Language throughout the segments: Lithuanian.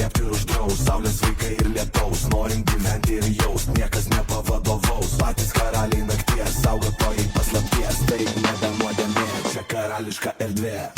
slėpti ir uždraus. Saulės vaikai ir lietaus, norim gyventi ir jaust, niekas nepavadovaus. Patys karaliai nakties, saugotojai paslapties, tai nebe nuodėmė, čia karališka erdvė.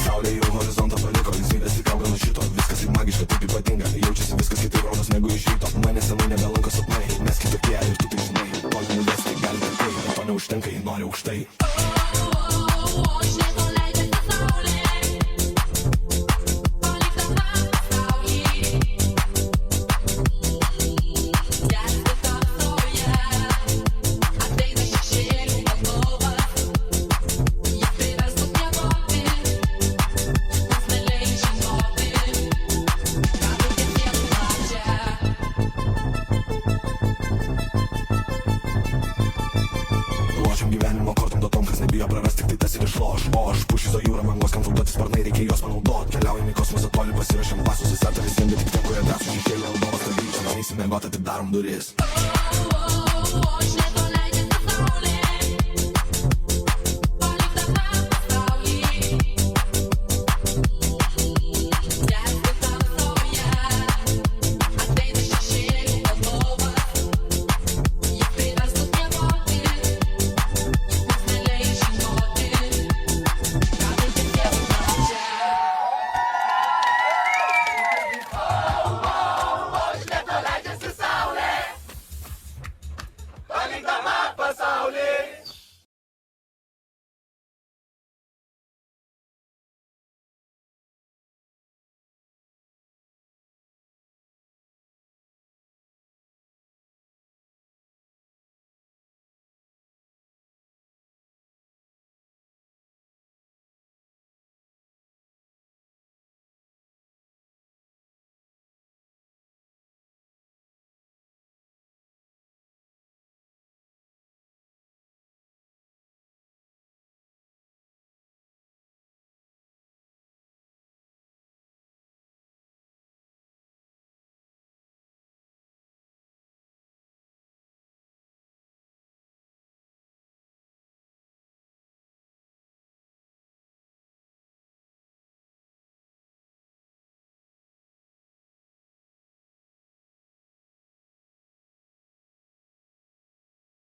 Saulė jau horizontą paliko, linksmybės tik auga nuo šito. Viskas kaip magiška, taip ypatinga, jaučiasi viskas kitaip rodos negu iš ryto. Mane senai nebelanko sapnai, mes kitokie ir tu taip žinai. Toli nuvesti gali tik tai, bet to neužtenka, jei nori aukštai. Lošiam gyvenimo kortom duotom, kas nebijo prarast, tik tai tas ir išloš. O aš pušyzo jūrą, mangos, kam trukdoti sparnai, reikia juos panaudot. Keliaujam į kosmosą toli, pasirašėm pasus, įsartaris vien, bet tik tie, kurie drąsų šešėlį aldovas, kad grįžtam, neįsimėgot, atidarom duris.